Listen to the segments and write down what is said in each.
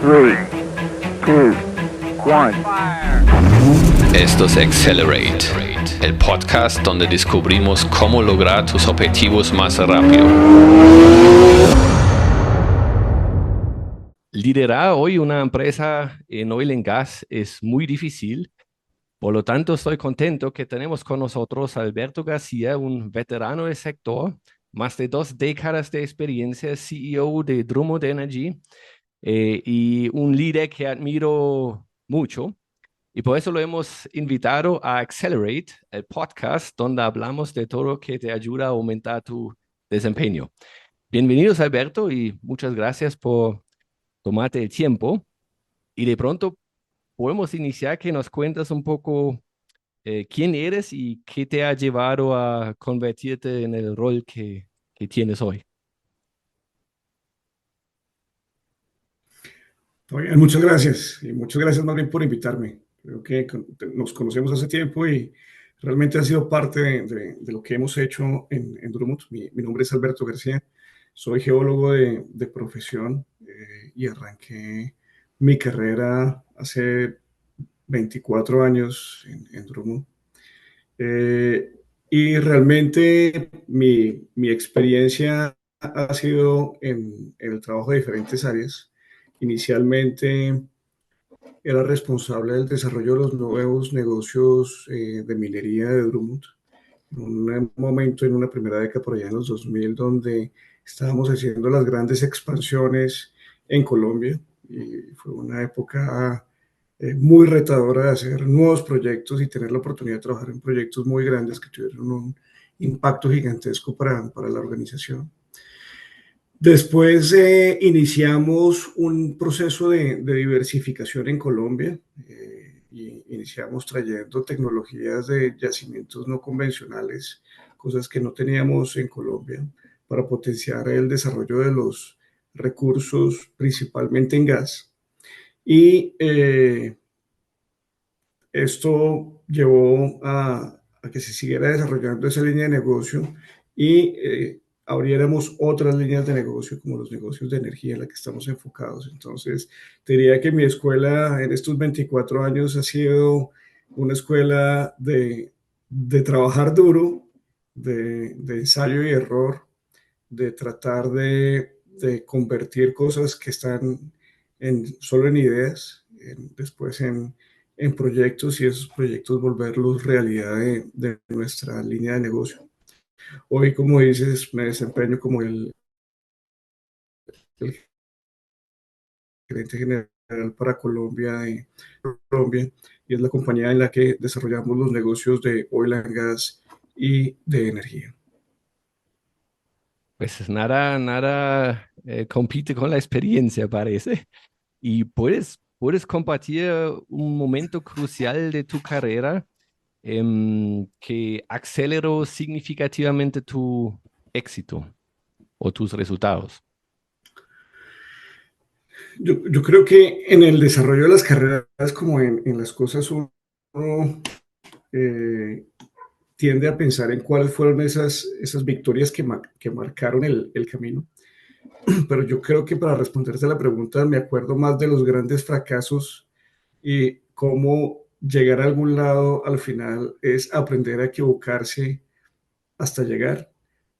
3, 2, 1. Esto es Accelerate, el podcast donde descubrimos cómo lograr tus objetivos más rápido. Liderar hoy una empresa en oil and gas es muy difícil. Por lo tanto, estoy contento que tenemos con nosotros a Alberto García, un veterano del sector, más de 2 décadas de experiencia, CEO de Drummond Energy, y un líder que admiro mucho. Y por eso lo hemos invitado a Accelerate, el podcast donde hablamos de todo lo que te ayuda a aumentar tu desempeño. Bienvenidos, Alberto, y muchas gracias por tomarte el tiempo. Y de pronto podemos iniciar que nos cuentas un poco quién eres y qué te ha llevado a convertirte en el rol que tienes hoy. Oigan, muchas gracias y muchas gracias más bien por invitarme. Creo que nos conocemos hace tiempo y realmente ha sido parte de lo que hemos hecho en Drummond. Mi nombre es Alberto García, soy geólogo de profesión y arranqué mi carrera hace 24 años en Drummond. Y realmente mi experiencia ha sido en el trabajo de diferentes áreas. Inicialmente era responsable del desarrollo de los nuevos negocios de minería de Drummond. En un momento, en una primera década por allá en los 2000, donde estábamos haciendo las grandes expansiones en Colombia. Y fue una época muy retadora de hacer nuevos proyectos y tener la oportunidad de trabajar en proyectos muy grandes que tuvieron un impacto gigantesco para la organización. Después iniciamos un proceso de diversificación en Colombia y iniciamos trayendo tecnologías de yacimientos no convencionales, cosas que no teníamos en Colombia, para potenciar el desarrollo de los recursos, principalmente en gas. Y esto llevó a que se siguiera desarrollando esa línea de negocio y abriéramos otras líneas de negocio, como los negocios de energía en la que estamos enfocados. Entonces, te diría que mi escuela en estos 24 años ha sido una escuela de trabajar duro, de ensayo y error, de tratar de convertir cosas que están solo en ideas, después en proyectos y esos proyectos volverlos realidad de nuestra línea de negocio. Hoy, como dices, me desempeño como el gerente general para Colombia y es la compañía en la que desarrollamos los negocios de oil and gas y de energía. Pues nada compite con la experiencia, parece. Y puedes compartir un momento crucial de tu carrera que aceleró significativamente tu éxito o tus resultados. Yo creo que en el desarrollo de las carreras, como en las cosas, uno eh, tiende a pensar en cuáles fueron esas victorias que marcaron el camino. Pero yo creo que para responderte a la pregunta, me acuerdo más de los grandes fracasos y cómo llegar a algún lado al final es aprender a equivocarse hasta llegar.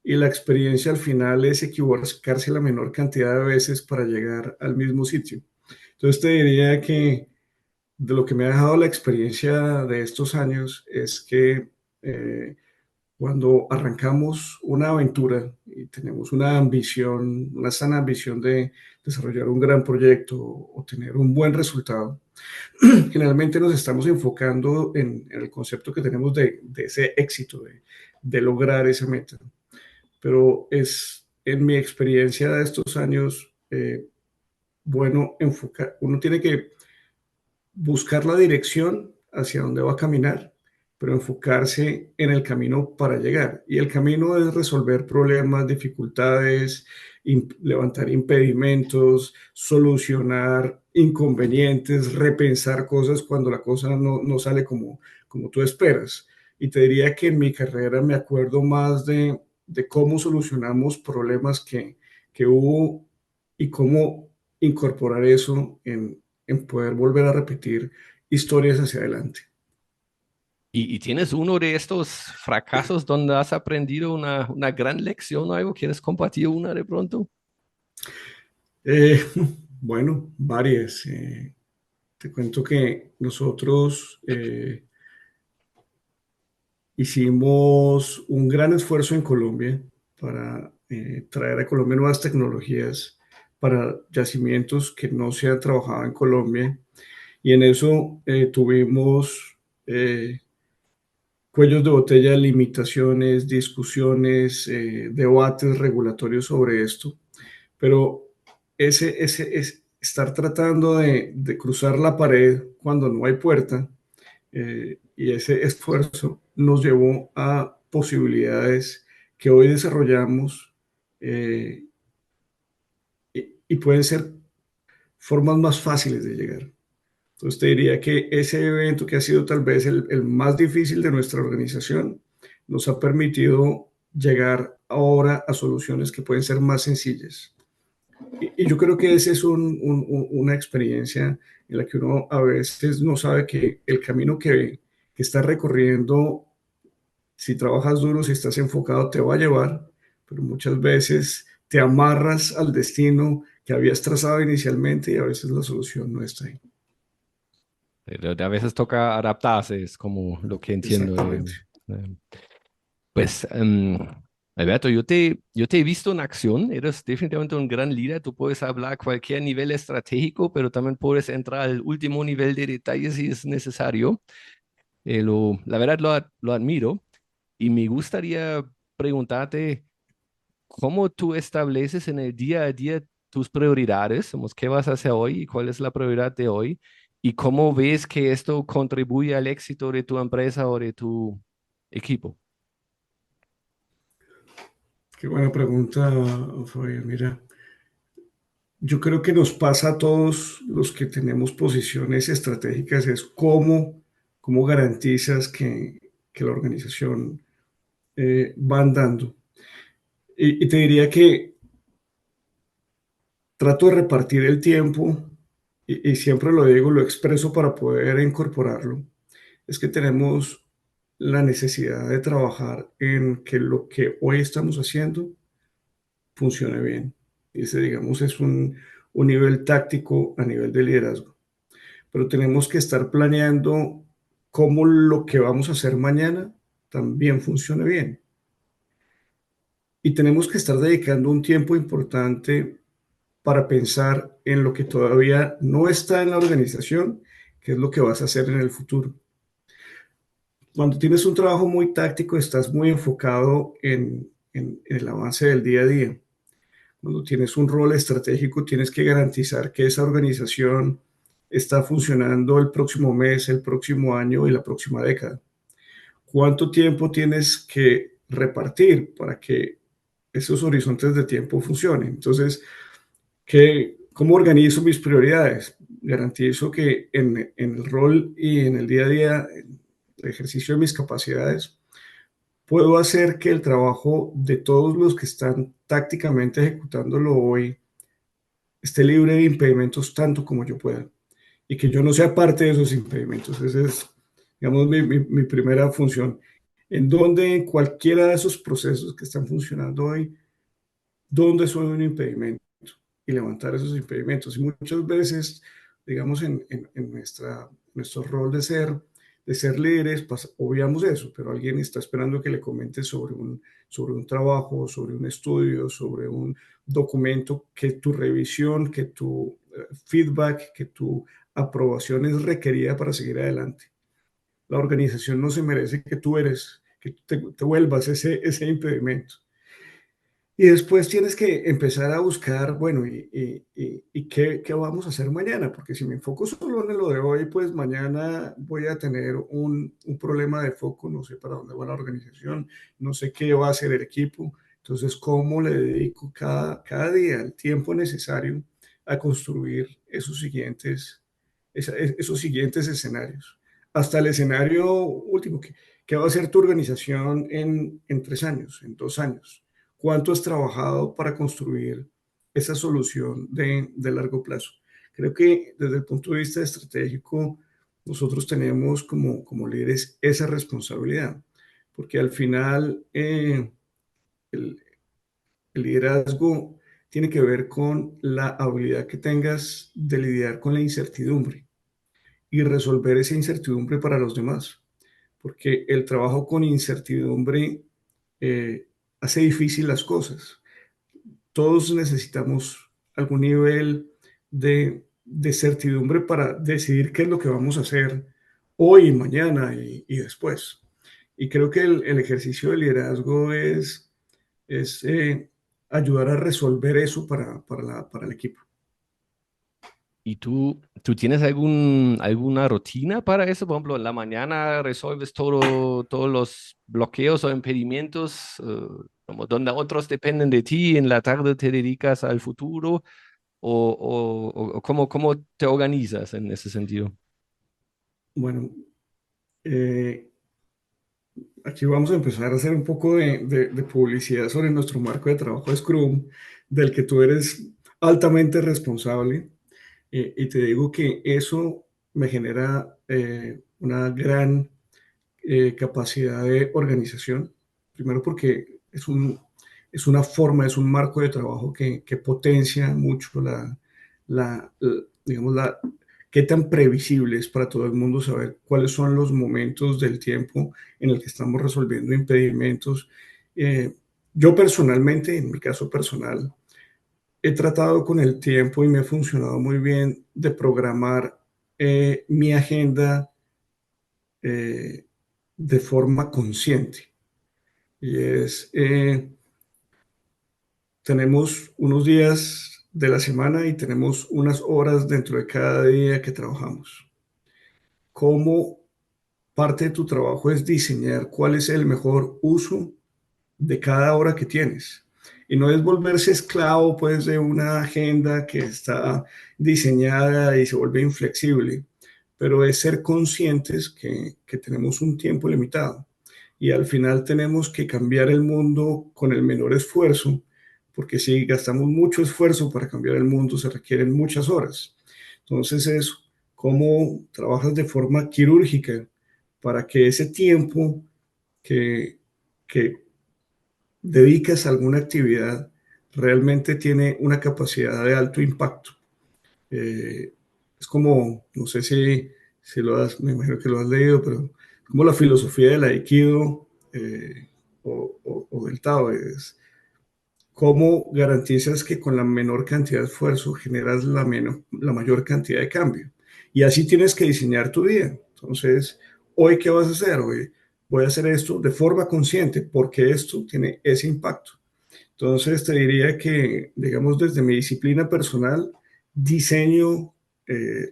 Y la experiencia al final es equivocarse la menor cantidad de veces para llegar al mismo sitio. Entonces te diría que de lo que me ha dejado la experiencia de estos años es que eh, cuando arrancamos una aventura y tenemos una ambición, una sana ambición de desarrollar un gran proyecto o tener un buen resultado, generalmente nos estamos enfocando en el concepto que tenemos de ese éxito, de lograr esa meta. Pero es, en mi experiencia de estos años, bueno, enfocar, uno tiene que buscar la dirección hacia dónde va a caminar, pero enfocarse en el camino para llegar. Y el camino es resolver problemas, dificultades, levantar impedimentos, solucionar inconvenientes, repensar cosas cuando la cosa no sale como tú esperas. Y te diría que en mi carrera me acuerdo más de cómo solucionamos problemas que hubo y cómo incorporar eso en poder volver a repetir historias hacia adelante. ¿Y tienes uno de estos fracasos donde has aprendido una gran lección o algo? ¿Quieres compartir una de pronto? Eh, bueno, varias. Te cuento que nosotros hicimos un gran esfuerzo en Colombia para traer a Colombia nuevas tecnologías para yacimientos que no se han trabajado en Colombia. Y en eso tuvimos cuellos de botella, limitaciones, discusiones, debates regulatorios sobre esto. Pero ese estar tratando de cruzar la pared cuando no hay puerta, y ese esfuerzo nos llevó a posibilidades que hoy desarrollamos, eh, y pueden ser formas más fáciles de llegar. Entonces te diría que ese evento, que ha sido tal vez el más difícil de nuestra organización, nos ha permitido llegar ahora a soluciones que pueden ser más sencillas. Y yo creo que esa es una experiencia en la que uno a veces no sabe que el camino que está recorriendo, si trabajas duro, si estás enfocado, te va a llevar, pero muchas veces te amarras al destino que habías trazado inicialmente y a veces la solución no está ahí. A veces toca adaptarse, es como lo que entiendo. Exactamente. Eh, Pues, Alberto, yo te he visto en acción, eres definitivamente un gran líder, tú puedes hablar a cualquier nivel estratégico, pero también puedes entrar al último nivel de detalle si es necesario. La verdad lo admiro y me gustaría preguntarte cómo tú estableces en el día a día tus prioridades, somos qué vas a hacer hoy y cuál es la prioridad de hoy y cómo ves que esto contribuye al éxito de tu empresa o de tu equipo. Qué buena pregunta, Fabián. Mira, yo creo que nos pasa a todos los que tenemos posiciones estratégicas, es cómo garantizas que la organización va andando. Y te diría que trato de repartir el tiempo, y siempre lo digo, lo expreso para poder incorporarlo. Es que tenemos la necesidad de trabajar en que lo que hoy estamos haciendo funcione bien. Ese, digamos, es un nivel táctico a nivel de liderazgo. Pero tenemos que estar planeando cómo lo que vamos a hacer mañana también funcione bien. Y tenemos que estar dedicando un tiempo importante para pensar en lo que todavía no está en la organización, qué es lo que vas a hacer en el futuro. Cuando tienes un trabajo muy táctico, estás muy enfocado en el avance del día a día. Cuando tienes un rol estratégico, tienes que garantizar que esa organización está funcionando el próximo mes, el próximo año y la próxima década. ¿Cuánto tiempo tienes que repartir para que esos horizontes de tiempo funcionen? Entonces, ¿cómo organizo mis prioridades? Garantizo que en el rol y en el día a día, en el ejercicio de mis capacidades, puedo hacer que el trabajo de todos los que están tácticamente ejecutándolo hoy esté libre de impedimentos tanto como yo pueda, y que yo no sea parte de esos impedimentos. Esa es, digamos, mi primera función. En donde en cualquiera de esos procesos que están funcionando hoy, ¿dónde soy un impedimento? Y levantar esos impedimentos. Y muchas veces, digamos, en nuestro rol de ser líderes, obviamos eso, pero alguien está esperando que le comentes sobre un trabajo, sobre un estudio, sobre un documento, que tu revisión, que tu feedback, que tu aprobación es requerida para seguir adelante. La organización no se merece que te vuelvas ese impedimento. Y después tienes que empezar a buscar, bueno, ¿y qué vamos a hacer mañana? Porque si me enfoco solo en lo de hoy, pues mañana voy a tener un problema de foco, no sé para dónde va la organización, no sé qué va a hacer el equipo. Entonces, ¿cómo le dedico cada día el tiempo necesario a construir esos siguientes escenarios? Hasta el escenario último, ¿qué va a hacer tu organización en 3 años, en 2 años? ¿Cuánto has trabajado para construir esa solución de largo plazo. Creo que desde el punto de vista estratégico, nosotros tenemos como líderes esa responsabilidad, porque al final el, el liderazgo tiene que ver con la habilidad que tengas de lidiar con la incertidumbre y resolver esa incertidumbre para los demás, porque el trabajo con incertidumbre eh, hace difícil las cosas. Todos necesitamos algún nivel de certidumbre para decidir qué es lo que vamos a hacer hoy, mañana y después. Y creo que el ejercicio de liderazgo es ayudar a resolver eso para el equipo. ¿Y tú tienes alguna rutina para eso? Por ejemplo, en la mañana resuelves todos los bloqueos o impedimentos, como donde otros dependen de ti, en la tarde te dedicas al futuro, o cómo te organizas en ese sentido. Bueno, eh, aquí vamos a empezar a hacer un poco de publicidad sobre nuestro marco de trabajo Scrum, del que tú eres altamente responsable. Y te digo que eso me genera una gran capacidad de organización. Primero porque es una forma, es un marco de trabajo que potencia mucho digamos, qué tan previsible es para todo el mundo saber cuáles son los momentos del tiempo en el que estamos resolviendo impedimentos. Eh, yo personalmente, en mi caso personal, he tratado con el tiempo y me ha funcionado muy bien de programar mi agenda eh, de forma consciente. Y tenemos unos días de la semana y tenemos unas horas dentro de cada día que trabajamos. ¿Cómo parte de tu trabajo es diseñar cuál es el mejor uso de cada hora que tienes? Y no es volverse esclavo pues de una agenda que está diseñada y se vuelve inflexible, pero es ser conscientes que tenemos un tiempo limitado y al final tenemos que cambiar el mundo con el menor esfuerzo, porque si gastamos mucho esfuerzo para cambiar el mundo se requieren muchas horas. Entonces es cómo trabajas de forma quirúrgica para que ese tiempo que dedicas a alguna actividad realmente tiene una capacidad de alto impacto. Eh, es como, no sé si me imagino que lo has leído, pero como la filosofía del Aikido o del Tao, es cómo garantizas que con la menor cantidad de esfuerzo generas la mayor cantidad de cambio. Y así tienes que diseñar tu día. Entonces, hoy, ¿qué vas a hacer? Hoy voy a hacer esto de forma consciente porque esto tiene ese impacto. Entonces, te diría que, digamos, desde mi disciplina personal, diseño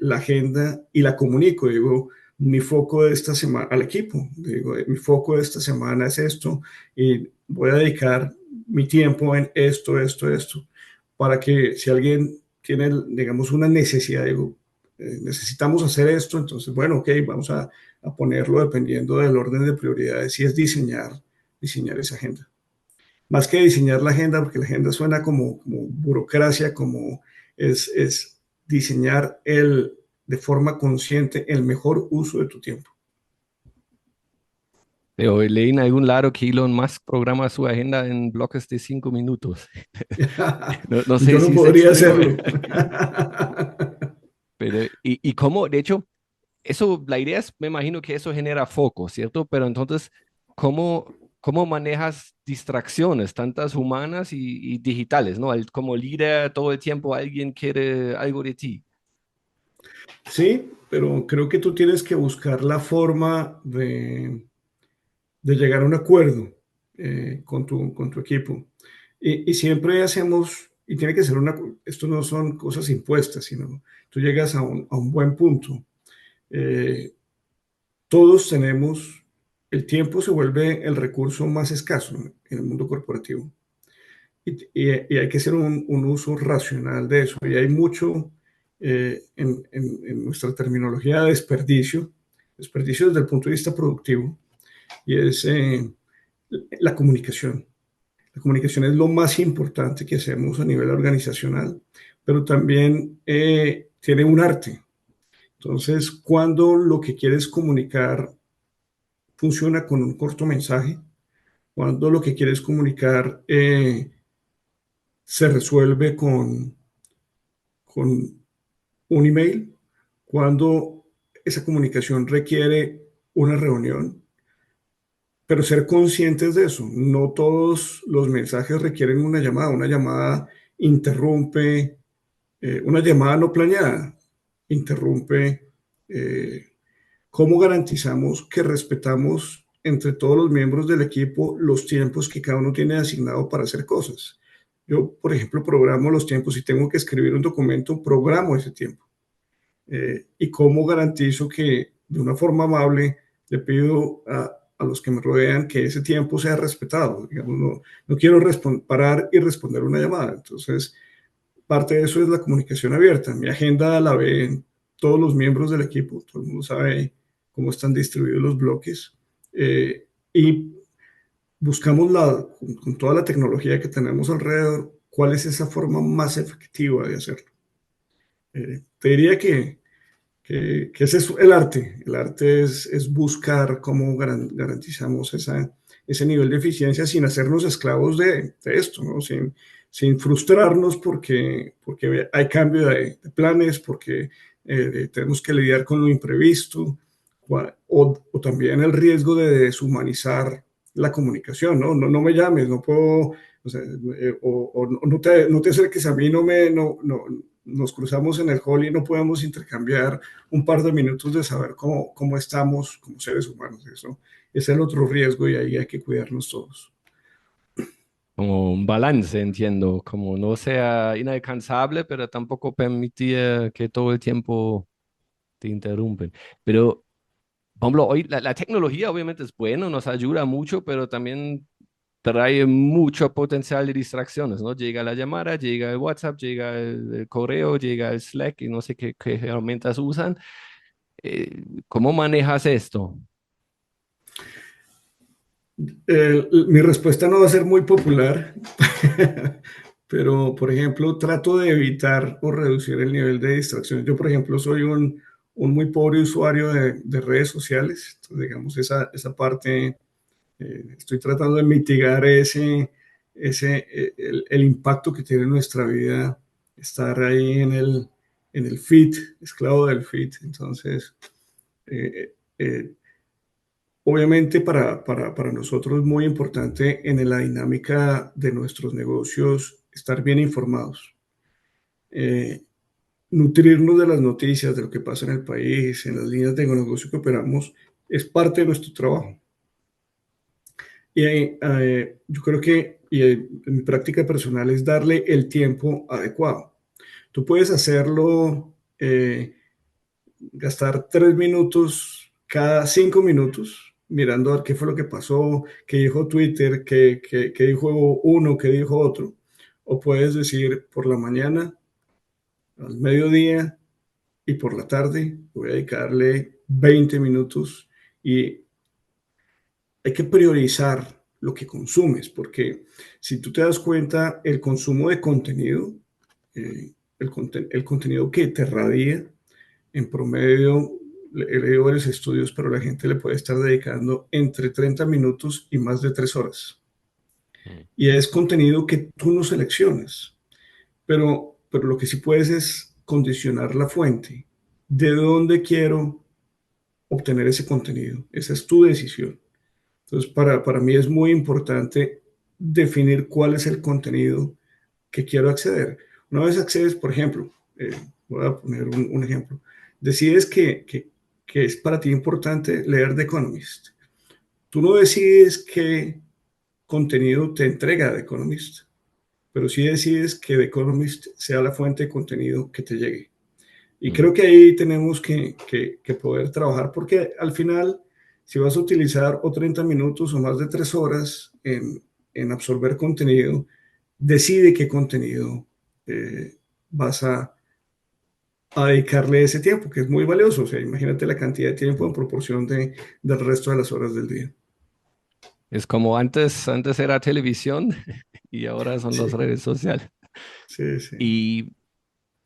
la agenda y la comunico. Digo, mi foco de esta semana al equipo, digo, mi foco de esta semana es esto y voy a dedicar mi tiempo en esto, para que si alguien tiene, digamos, una necesidad, digo, necesitamos hacer esto, entonces, bueno, ok, vamos a ponerlo dependiendo del orden de prioridades y es diseñar esa agenda más que diseñar la agenda, porque la agenda suena como burocracia, como es diseñar de forma consciente el mejor uso de tu tiempo. Pero leí en algún lado que Elon Musk programa su agenda en bloques de 5 minutos. No Yo sé no si es podría extremo, hacerlo. pero y cómo, de hecho, eso, la idea es, me imagino que eso genera foco, ¿cierto? Pero entonces, ¿cómo manejas distracciones, tantas humanas y digitales, ¿no? Como líder, todo el tiempo alguien quiere algo de ti. Sí, pero creo que tú tienes que buscar la forma de llegar a un acuerdo con tu equipo. Y siempre hacemos, y tiene que ser esto no son cosas impuestas, sino tú llegas a un buen punto. Eh, Todos tenemos, el tiempo se vuelve el recurso más escaso en el mundo corporativo y hay que hacer un uso racional de eso. Y hay mucho en nuestra terminología de desperdicio desde el punto de vista productivo, y es la comunicación. La comunicación es lo más importante que hacemos a nivel organizacional, pero también tiene un arte. Entonces, cuando lo que quieres comunicar funciona con un corto mensaje, cuando lo que quieres comunicar se resuelve con un email, cuando esa comunicación requiere una reunión, pero ser conscientes de eso. No todos los mensajes requieren una llamada interrumpe, una llamada no planeada interrumpe. ¿Cómo garantizamos que respetamos entre todos los miembros del equipo los tiempos que cada uno tiene asignado para hacer cosas? Yo, por ejemplo, programo los tiempos. Si tengo que escribir un documento, programo ese tiempo. Y cómo garantizo que de una forma amable le pido a los que me rodean que ese tiempo sea respetado. Digamos, no quiero parar y responder una llamada. Entonces, parte de eso es la comunicación abierta. Mi agenda la ven todos los miembros del equipo, todo el mundo sabe cómo están distribuidos los bloques. Y buscamos con toda la tecnología que tenemos alrededor, cuál es esa forma más efectiva de hacerlo. Te diría que ese es el arte. El arte es buscar cómo garantizamos ese nivel de eficiencia sin hacernos esclavos de esto, ¿no? Sin frustrarnos porque hay cambio de planes, porque tenemos que lidiar con lo imprevisto, o también el riesgo de deshumanizar la comunicación, ¿no? No me llames, no puedo, o sea, o no te acerques a mí, nos cruzamos en el hall y no podemos intercambiar un par de minutos de saber cómo estamos como seres humanos. Eso es el otro riesgo y ahí hay que cuidarnos todos. Como un balance, entiendo, como no sea inalcanzable, pero tampoco permitir que todo el tiempo te interrumpen. Pero, por ejemplo, hoy la tecnología obviamente es buena, nos ayuda mucho, pero también trae mucho potencial de distracciones, ¿no? Llega la llamada, llega el WhatsApp, llega el correo, llega el Slack y no sé qué herramientas usan. ¿Cómo manejas esto? Mi respuesta no va a ser muy popular, pero, por ejemplo, trato de evitar o reducir el nivel de distracción. Yo, por ejemplo, soy un muy pobre usuario de redes sociales. Entonces, digamos, esa parte, estoy tratando de mitigar el impacto que tiene en nuestra vida estar ahí en el feed, esclavo del feed. Entonces, eh, eh, obviamente para nosotros es muy importante en la dinámica de nuestros negocios estar bien informados, eh, nutrirnos de las noticias, de lo que pasa en el país, en las líneas de negocio que operamos, es parte de nuestro trabajo. Y yo creo que en mi práctica personal es darle el tiempo adecuado. Tú puedes hacerlo, gastar 3 minutos cada 5 minutos mirando a ver qué fue lo que pasó, qué dijo Twitter, qué dijo uno, qué dijo otro. O puedes decir por la mañana, al mediodía y por la tarde, voy a dedicarle 20 minutos y hay que priorizar lo que consumes, porque si tú te das cuenta, el consumo de contenido, el contenido que te radia, en promedio, he leído varios estudios, pero la gente le puede estar dedicando entre 30 minutos y más de 3 horas. Mm. Y es contenido que tú no seleccionas, pero lo que sí puedes es condicionar la fuente. ¿De dónde quiero obtener ese contenido? Esa es tu decisión. Entonces, para mí es muy importante definir cuál es el contenido que quiero acceder. Una vez accedes, por ejemplo, voy a poner un ejemplo, decides que es para ti importante leer The Economist. Tú no decides qué contenido te entrega The Economist, pero sí decides que The Economist sea la fuente de contenido que te llegue. Y Mm. creo que ahí tenemos que poder trabajar porque al final, si vas a utilizar o 30 minutos o más de 3 horas en absorber contenido, decide qué contenido vas a dedicarle ese tiempo, que es muy valioso. O sea, imagínate la cantidad de tiempo en proporción del resto de las horas del día. Es como antes era televisión y ahora son las Sí, redes sociales. sí, sí. Y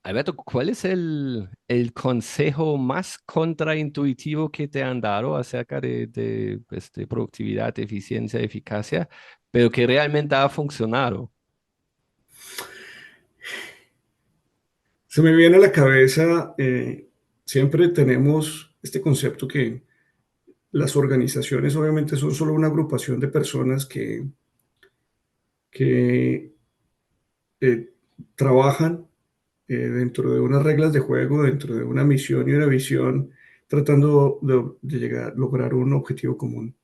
Alberto, ¿cuál es el consejo más contraintuitivo que te han dado acerca de productividad, eficiencia, eficacia, pero que realmente ha funcionado? Se me viene a la cabeza, siempre tenemos este concepto que las organizaciones obviamente son solo una agrupación de personas que eh, trabajan dentro de unas reglas de juego, dentro de una misión y una visión, tratando de llegar, lograr un objetivo común.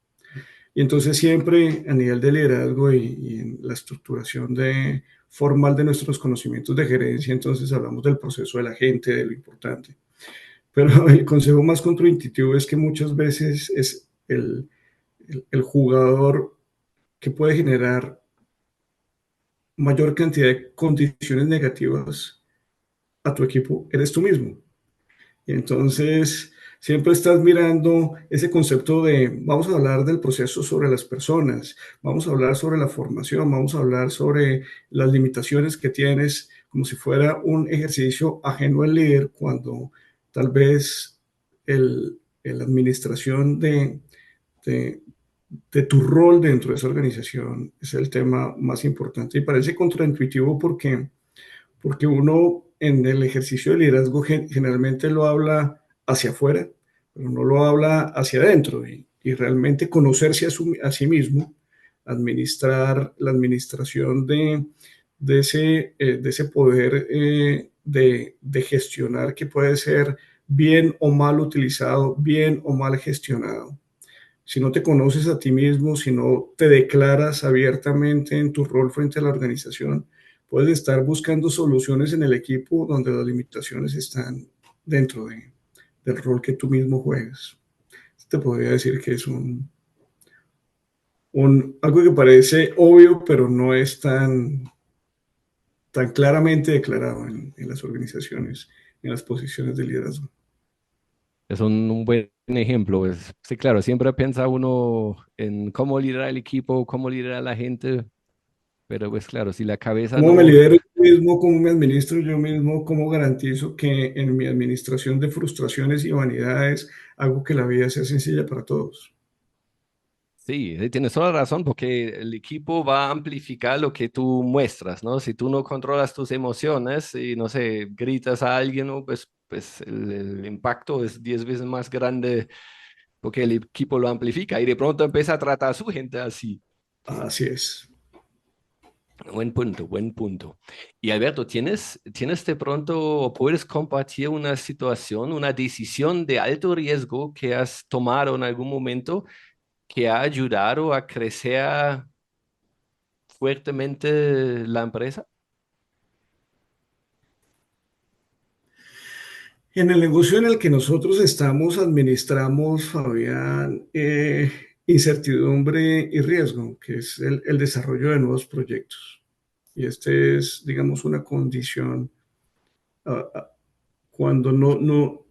Y entonces siempre a nivel de liderazgo y en la estructuración formal de nuestros conocimientos de gerencia, entonces hablamos del proceso de la gente, de lo importante. Pero el consejo más contraintuitivo es que muchas veces es el jugador que puede generar mayor cantidad de condiciones negativas a tu equipo, eres tú mismo. Y entonces, siempre estás mirando ese concepto de, vamos a hablar del proceso sobre las personas, vamos a hablar sobre la formación, vamos a hablar sobre las limitaciones que tienes, como si fuera un ejercicio ajeno al líder, cuando tal vez la administración de, de tu rol dentro de esa organización es el tema más importante. Y parece contraintuitivo porque uno en el ejercicio de liderazgo generalmente lo habla hacia afuera, pero no lo habla hacia adentro y realmente conocerse a sí mismo, administrar la administración de ese poder de gestionar que puede ser bien o mal utilizado, bien o mal gestionado. Si no te conoces a ti mismo, si no te declaras abiertamente en tu rol frente a la organización, puedes estar buscando soluciones en el equipo donde las limitaciones están dentro del rol que tú mismo juegas. Te podría decir que es algo que parece obvio, pero no es tan claramente declarado en las organizaciones, en las posiciones de liderazgo. Es un buen ejemplo. Sí, claro, siempre piensa uno en cómo liderar el equipo, cómo liderar a la gente, pero pues claro, si la cabeza ¿Cómo me no... lidero yo mismo? ¿Cómo me administro yo mismo? ¿Cómo garantizo que en mi administración de frustraciones y vanidades hago que la vida sea sencilla para todos? Sí, tienes toda la razón, porque el equipo va a amplificar lo que tú muestras, ¿no? Si tú no controlas tus emociones y, no sé, gritas a alguien, ¿no? Pues el impacto es 10 veces más grande porque el equipo lo amplifica y de pronto empieza a tratar a su gente así. Así es. Buen punto, buen punto. Y Alberto, ¿tienes de pronto o puedes compartir una situación, una decisión de alto riesgo que has tomado en algún momento que ha ayudado a crecer fuertemente la empresa? En el negocio en el que nosotros estamos, administramos, Fabián, incertidumbre y riesgo, que es el desarrollo de nuevos proyectos. Y este es, digamos, una condición cuando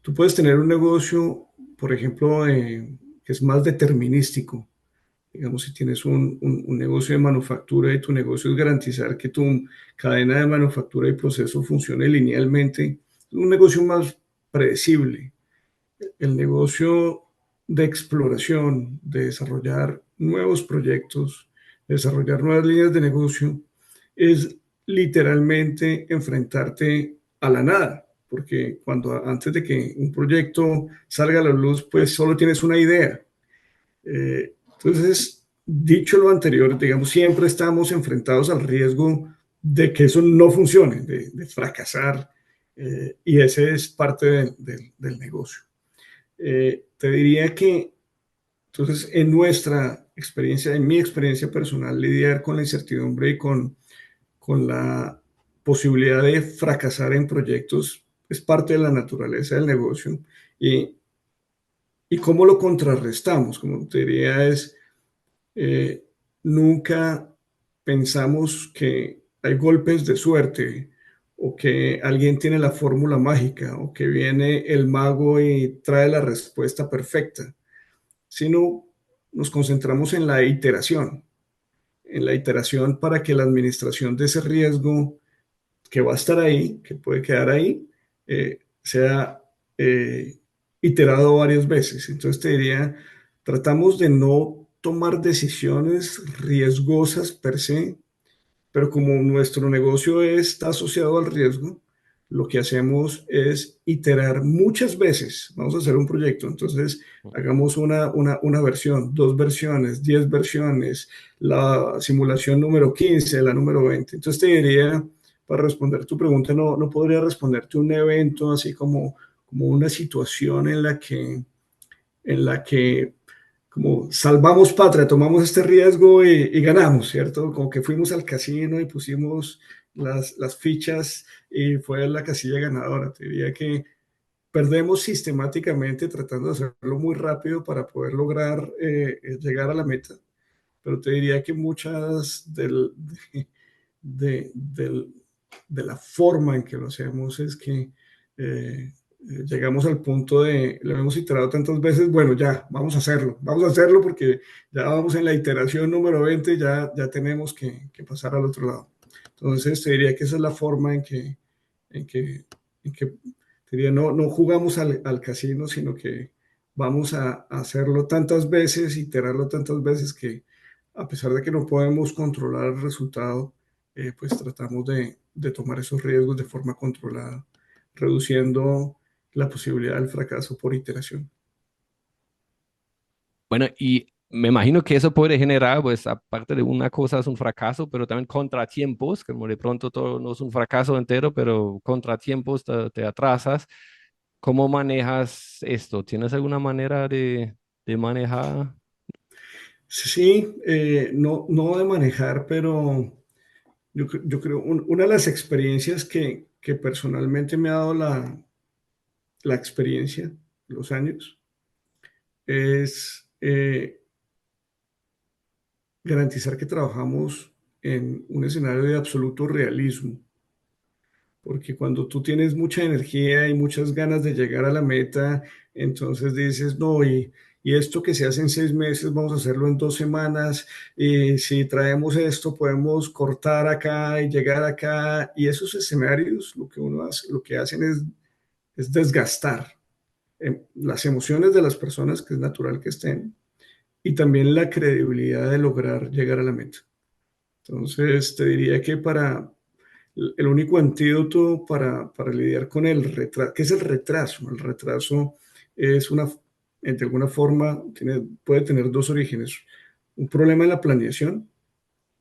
tú puedes tener un negocio, por ejemplo, que es más determinístico. Digamos, si tienes un negocio de manufactura y tu negocio es garantizar que tu cadena de manufactura y proceso funcione linealmente, es un negocio más predecible. El negocio de exploración, de desarrollar nuevos proyectos, de desarrollar nuevas líneas de negocio, es literalmente enfrentarte a la nada, porque antes de que un proyecto salga a la luz, pues solo tienes una idea. Entonces, dicho lo anterior, digamos, siempre estamos enfrentados al riesgo de que eso no funcione, de fracasar, y ese es parte del negocio. Te diría que, entonces, en nuestra experiencia, en mi experiencia personal, lidiar con la incertidumbre y con la posibilidad de fracasar en proyectos es parte de la naturaleza del negocio. Y cómo lo contrarrestamos, como te diría, eh, nunca pensamos que hay golpes de suerte o que alguien tiene la fórmula mágica o que viene el mago y trae la respuesta perfecta, sino nos concentramos en la iteración, en la iteración para que la administración de ese riesgo que va a estar ahí, que puede quedar ahí, sea iterado varias veces. Entonces te diría, tratamos de no tomar decisiones riesgosas per se, pero como nuestro negocio está asociado al riesgo, lo que hacemos es iterar muchas veces. Vamos a hacer un proyecto, entonces hagamos una versión, 2 versiones, 10 versiones, la simulación número 15, la número 20. Entonces te diría, para responder tu pregunta, no podría responderte un evento así como una situación en la que como salvamos patria, tomamos este riesgo y ganamos, ¿cierto? Como que fuimos al casino y pusimos las fichas y fue la casilla ganadora. Te diría que perdemos sistemáticamente tratando de hacerlo muy rápido para poder lograr llegar a la meta, pero te diría que muchas de, del- de la forma en que lo hacemos es que llegamos al punto de, lo hemos iterado tantas veces, bueno, ya, vamos a hacerlo porque ya vamos en la iteración número 20, ya tenemos que pasar al otro lado. Entonces, te diría que esa es la forma en que, en que te diría, no jugamos al casino, sino que vamos a hacerlo tantas veces, iterarlo tantas veces que a pesar de que no podemos controlar el resultado, pues tratamos de tomar esos riesgos de forma controlada, reduciendo la posibilidad del fracaso por iteración. Bueno, y me imagino que eso puede generar, pues, aparte de una cosa es un fracaso, pero también contratiempos, como de pronto todo no es un fracaso entero, pero contratiempos, te atrasas. ¿Cómo manejas esto? ¿Tienes alguna manera de manejar? Sí, no de manejar, pero yo creo una de las experiencias que personalmente me ha dado la experiencia, los años, es garantizar que trabajamos en un escenario de absoluto realismo, porque cuando tú tienes mucha energía y muchas ganas de llegar a la meta, entonces dices, no, y esto que se hace en 6 meses, vamos a hacerlo en 2 semanas, y si traemos esto, podemos cortar acá y llegar acá, y esos escenarios lo que uno hace, lo que hacen es desgastar las emociones de las personas, que es natural que estén, y también la credibilidad de lograr llegar a la meta. Entonces, te diría que el único antídoto para lidiar con el retraso, ¿qué es el retraso? El retraso es de alguna forma, puede tener dos orígenes. Un problema en la planeación,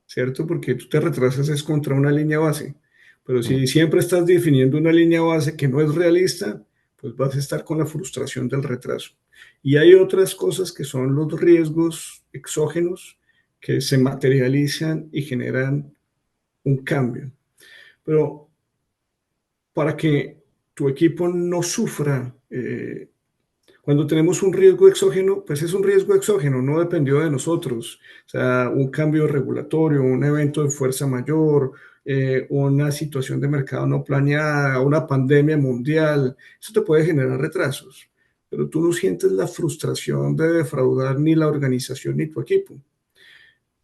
¿cierto? Porque tú te retrasas es contra una línea base. Pero Mm. si siempre estás definiendo una línea base que no es realista, pues vas a estar con la frustración del retraso. Y hay otras cosas que son los riesgos exógenos que se materializan y generan un cambio. Pero para que tu equipo no sufra, cuando tenemos un riesgo exógeno, pues es un riesgo exógeno, no dependió de nosotros. O sea, un cambio regulatorio, un evento de fuerza mayor, una situación de mercado no planeada, una pandemia mundial, eso te puede generar retrasos. Pero tú no sientes la frustración de defraudar ni la organización ni tu equipo.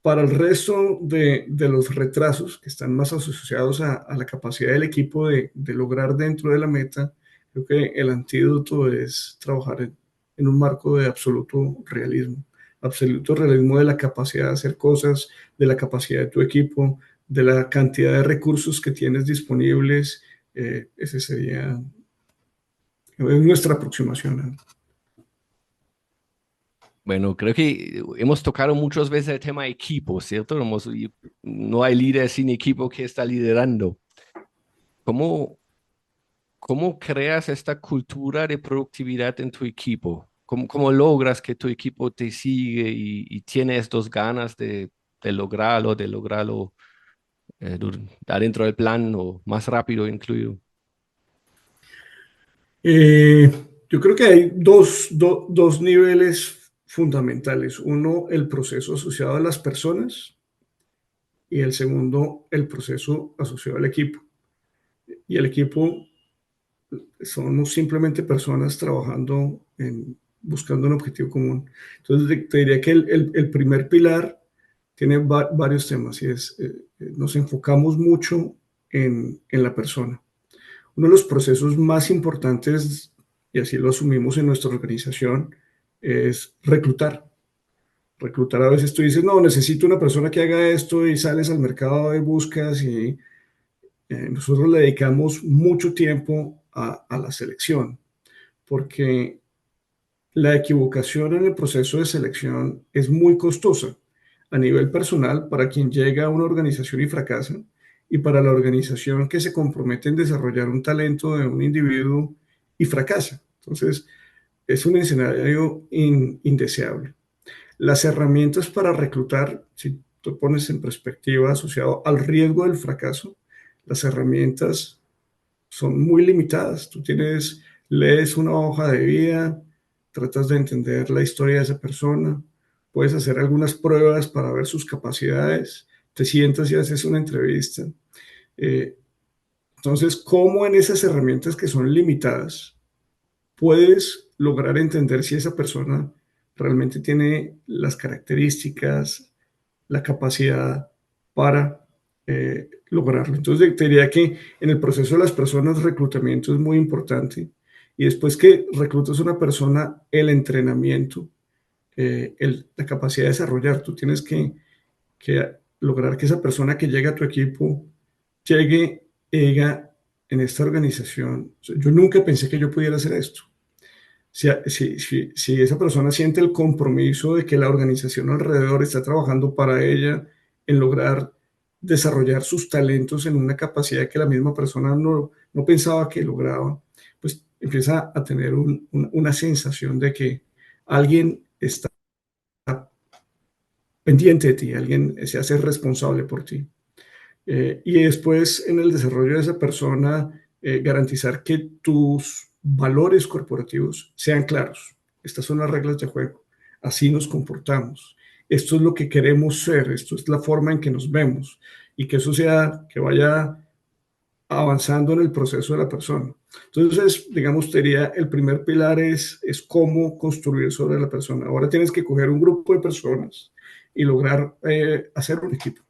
Para el resto de los retrasos que están más asociados a la capacidad del equipo de lograr dentro de la meta, creo que el antídoto es trabajar en un marco de absoluto realismo de la capacidad de hacer cosas, de la capacidad de tu equipo, de la cantidad de recursos que tienes disponibles. Ese sería nuestra aproximación. ¿No? Bueno, creo que hemos tocado muchas veces el tema equipo, ¿cierto? No hay líder sin equipo que está liderando. ¿Cómo, cómo creas esta cultura de productividad en tu equipo? ¿Cómo logras que tu equipo te sigue y tiene estas ganas de lograrlo adentro del plan o más rápido incluido? Eh, yo creo que hay dos niveles fundamentales. Uno, el proceso asociado a las personas y el segundo, el proceso asociado al equipo. Y el equipo somos simplemente personas trabajando buscando un objetivo común. Entonces, te diría que el primer pilar tiene varios temas y nos enfocamos mucho en la persona. Uno de los procesos más importantes, y así lo asumimos en nuestra organización, es reclutar. Reclutar, a veces tú dices, no, necesito una persona que haga esto y sales al mercado y buscas y nosotros le dedicamos mucho tiempo a la selección, porque la equivocación en el proceso de selección es muy costosa a nivel personal para quien llega a una organización y fracasa, y para la organización que se compromete en desarrollar un talento de un individuo y fracasa. Entonces, es un escenario indeseable. Las herramientas para reclutar, si tú pones en perspectiva asociado al riesgo del fracaso, las herramientas son muy limitadas. Lees una hoja de vida, tratas de entender la historia de esa persona, puedes hacer algunas pruebas para ver sus capacidades, te sientas y haces una entrevista. Eh, entonces, ¿cómo en esas herramientas que son limitadas puedes lograr entender si esa persona realmente tiene las características, la capacidad para lograrlo? Entonces, te diría que en el proceso de las personas, reclutamiento es muy importante. Y después que reclutas a una persona, el entrenamiento, la capacidad de desarrollar. Tú tienes que lograr que esa persona que llega a tu equipo llegue y diga, en esta organización, yo nunca pensé que yo pudiera hacer esto. Si esa persona siente el compromiso de que la organización alrededor está trabajando para ella en lograr desarrollar sus talentos en una capacidad que la misma persona no pensaba que lograba, pues empieza a tener una sensación de que alguien está pendiente de ti, alguien se hace responsable por ti. Y después en el desarrollo de esa persona, garantizar que tus valores corporativos sean claros. Estas son las reglas de juego. Así nos comportamos. Esto es lo que queremos ser. Esto es la forma en que nos vemos. Y que eso sea, que vaya avanzando en el proceso de la persona. Entonces, digamos, diría, el primer pilar es cómo construir sobre la persona. Ahora tienes que coger un grupo de personas y lograr hacer un equipo.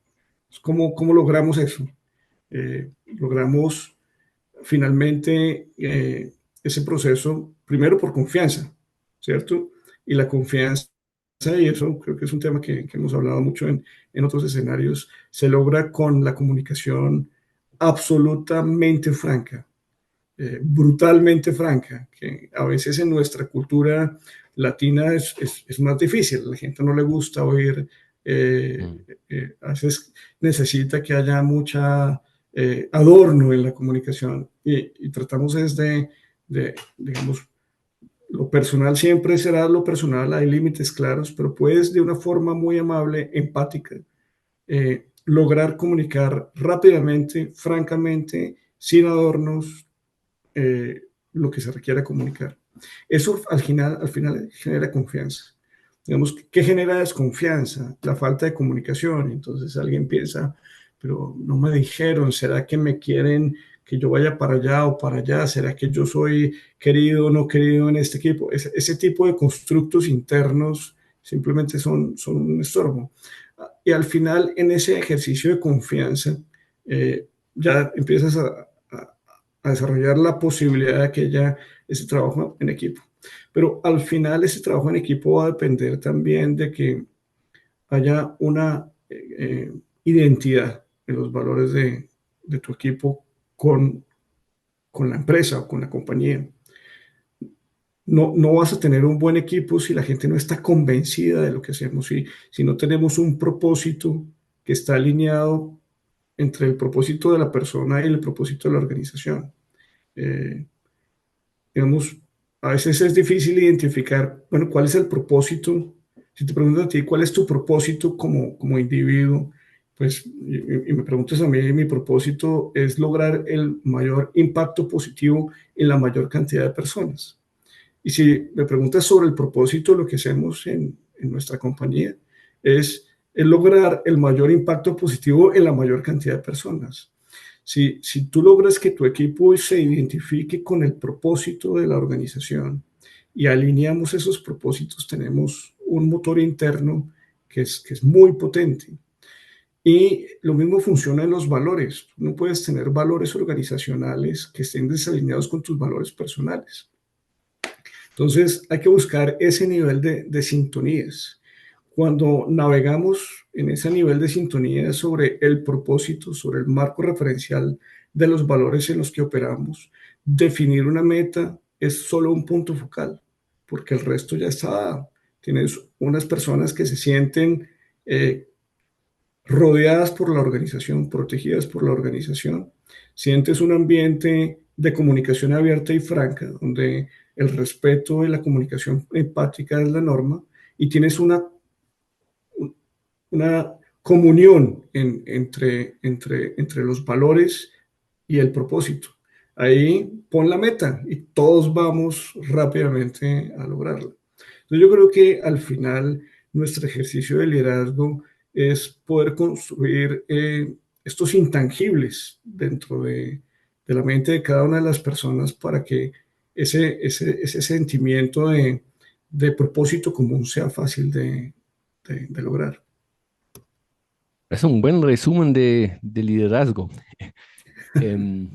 ¿Cómo logramos eso? Logramos finalmente ese proceso, primero por confianza, ¿cierto? Y la confianza, y eso creo que es un tema que hemos hablado mucho en otros escenarios, se logra con la comunicación absolutamente franca, brutalmente franca, que a veces en nuestra cultura latina es más difícil. A la gente no le gusta oír, a veces necesita que haya mucha adorno en la comunicación y tratamos es digamos, lo personal siempre será lo personal, hay límites claros, pero puedes de una forma muy amable, empática, lograr comunicar rápidamente, francamente, sin adornos, lo que se requiera comunicar. Eso al final genera confianza. Digamos, ¿qué genera desconfianza? La falta de comunicación. Entonces alguien piensa, pero no me dijeron, ¿será que me quieren que yo vaya para allá o para allá? ¿Será que yo soy querido o no querido en este equipo? Ese tipo de constructos internos simplemente son un estorbo. Y al final, en ese ejercicio de confianza, ya empiezas a desarrollar la posibilidad de que haya ese trabajo en equipo. Pero al final ese trabajo en equipo va a depender también de que haya una identidad en los valores de tu equipo con la empresa o con la compañía. No vas a tener un buen equipo si la gente no está convencida de lo que hacemos, si no tenemos un propósito que está alineado entre el propósito de la persona y el propósito de la organización. Digamos, a veces es difícil identificar, bueno, cuál es el propósito. Si te preguntas a ti, ¿cuál es tu propósito como individuo? Pues, y me preguntas a mí, mi propósito es lograr el mayor impacto positivo en la mayor cantidad de personas. Y si me preguntas sobre el propósito, lo que hacemos en nuestra compañía es lograr el mayor impacto positivo en la mayor cantidad de personas. Si tú logras que tu equipo se identifique con el propósito de la organización y alineamos esos propósitos, tenemos un motor interno que es muy potente. Y lo mismo funciona en los valores. No puedes tener valores organizacionales que estén desalineados con tus valores personales. Entonces, hay que buscar ese nivel de sintonías. Cuando navegamos en ese nivel de sintonía sobre el propósito, sobre el marco referencial de los valores en los que operamos, definir una meta es solo un punto focal, porque el resto ya está dado. Tienes unas personas que se sienten rodeadas por la organización, protegidas por la organización. Sientes un ambiente de comunicación abierta y franca, donde el respeto y la comunicación empática es la norma, y tienes una comunión entre los valores y el propósito. Ahí pon la meta y todos vamos rápidamente a lograrla. Entonces yo creo que al final nuestro ejercicio de liderazgo es poder construir estos intangibles dentro de la mente de cada una de las personas para que ese sentimiento de propósito común sea fácil de lograr. Es un buen resumen de liderazgo. Em,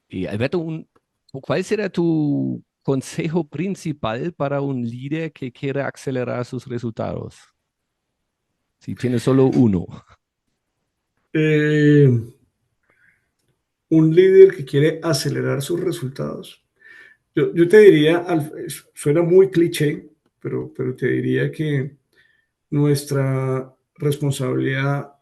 y Alberto, ¿cuál será tu consejo principal para un líder que quiere acelerar sus resultados? Si tienes solo uno. Eh, un líder que quiere acelerar sus resultados. Yo te diría, suena muy cliché, pero te diría que nuestra responsabilidad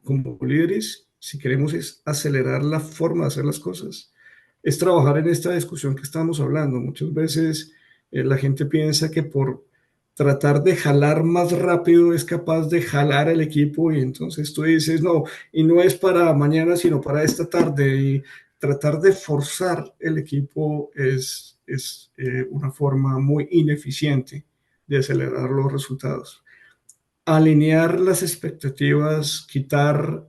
como líderes, si queremos es acelerar la forma de hacer las cosas, es trabajar en esta discusión que estamos hablando. Muchas veces la gente piensa que por tratar de jalar más rápido es capaz de jalar el equipo y entonces tú dices, no, y no es para mañana, sino para esta tarde. Y tratar de forzar el equipo es una forma muy ineficiente de acelerar los resultados. Alinear las expectativas, quitar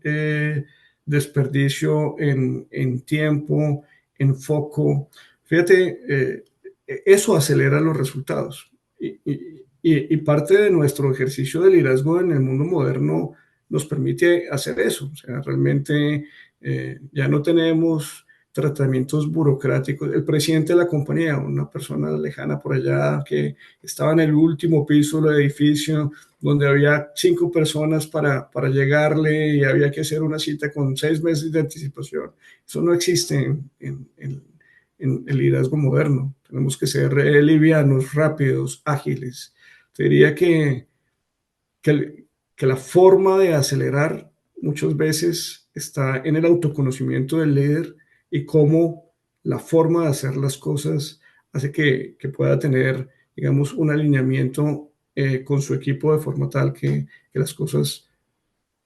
desperdicio en tiempo, en foco. Fíjate, eso acelera los resultados. Y parte de nuestro ejercicio de liderazgo en el mundo moderno nos permite hacer eso. O sea, realmente ya no tenemos tratamientos burocráticos. El presidente de la compañía, una persona lejana por allá que estaba en el último piso del edificio, donde había 5 personas para llegarle y había que hacer una cita con 6 meses de anticipación. Eso no existe en el liderazgo moderno. Tenemos que ser livianos, rápidos, ágiles. Te diría que la forma de acelerar muchas veces está en el autoconocimiento del líder y cómo la forma de hacer las cosas hace que pueda tener, digamos, un alineamiento con su equipo de forma tal que las cosas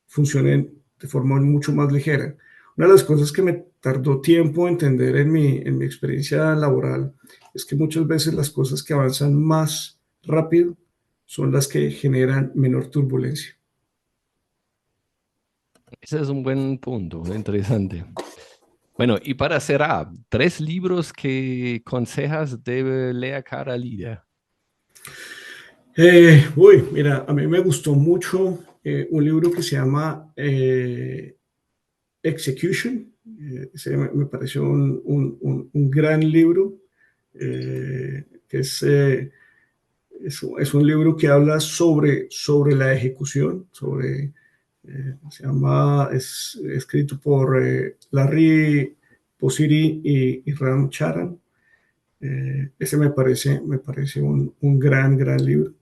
funcionen de forma mucho más ligera. Una de las cosas que me tardó tiempo entender en mi experiencia laboral es que muchas veces las cosas que avanzan más rápido son las que generan menor turbulencia. Ese es un buen punto, interesante. Bueno, y para cerrar, 3 libros que consejas debe leer cada líder. Mira, a mí me gustó mucho un libro que se llama Execution. Ese me pareció un gran libro, que es un libro que habla sobre la ejecución, es escrito por Larry Posiri y Ram Charan. Ese me parece un gran libro.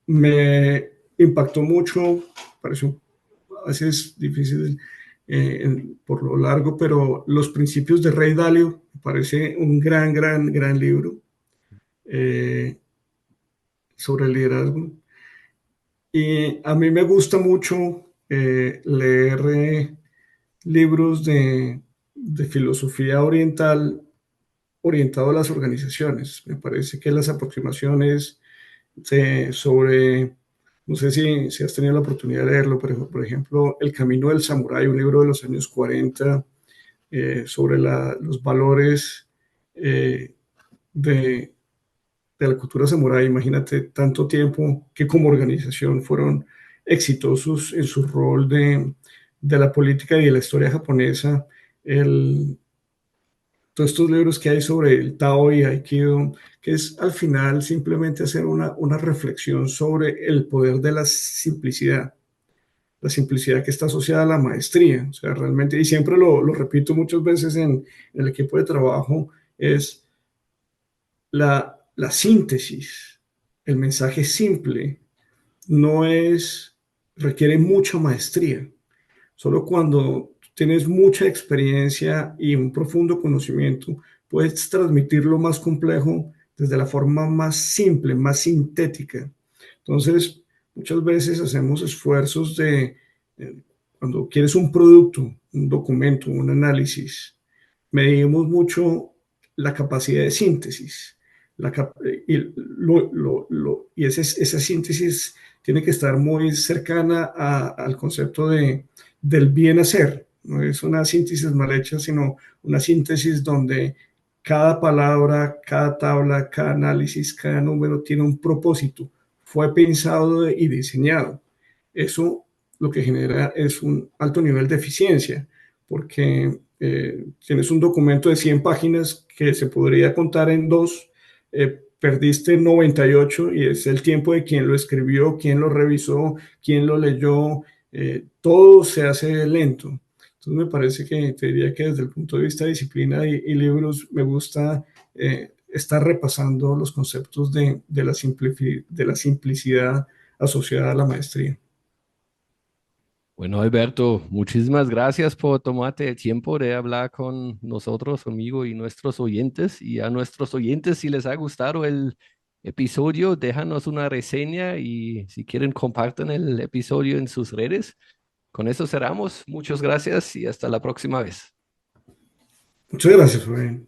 Me impactó mucho, pareció a veces difícil por lo largo, pero Los Principios de Ray Dalio me parece un gran libro eh, sobre el liderazgo. Y a mí me gusta mucho leer libros de filosofía oriental orientado a las organizaciones. Me parece que las aproximaciones sobre, no sé si has tenido la oportunidad de leerlo, pero por ejemplo, El Camino del Samurái, un libro de los años 40, sobre los valores eh, de la cultura samurái. Imagínate tanto tiempo que como organización fueron exitosos en su rol de la política y de la historia japonesa. Todos estos libros que hay sobre el Tao y Aikido, que es al final simplemente hacer una reflexión sobre el poder de la simplicidad que está asociada a la maestría. O sea, realmente, y siempre lo repito muchas veces en el equipo de trabajo, es la síntesis, el mensaje simple, no es, requiere mucha maestría. Solo cuando tienes mucha experiencia y un profundo conocimiento, puedes transmitir lo más complejo desde la forma más simple, más sintética. Entonces, muchas veces hacemos esfuerzos cuando quieres un producto, un documento, un análisis, medimos mucho la capacidad de síntesis. Esa síntesis tiene que estar muy cercana al concepto del bien hacer. No es una síntesis mal hecha, sino una síntesis donde cada palabra, cada tabla, cada análisis, cada número tiene un propósito. Fue pensado y diseñado. Eso lo que genera es un alto nivel de eficiencia, porque tienes un documento de 100 páginas que se podría contar en dos, perdiste 98 y es el tiempo de quien lo escribió, quien lo revisó, quien lo leyó, todo se hace lento. Entonces me parece que te diría que desde el punto de vista de disciplina y libros me gusta estar repasando los conceptos de la simplicidad asociada a la maestría. Bueno, Alberto, muchísimas gracias por tomarte el tiempo de hablar con nosotros, conmigo y nuestros oyentes. Y a nuestros oyentes, si les ha gustado el episodio, déjanos una reseña y si quieren, compartan el episodio en sus redes. Con eso cerramos. Muchas gracias y hasta la próxima vez. Muchas gracias, Fabián.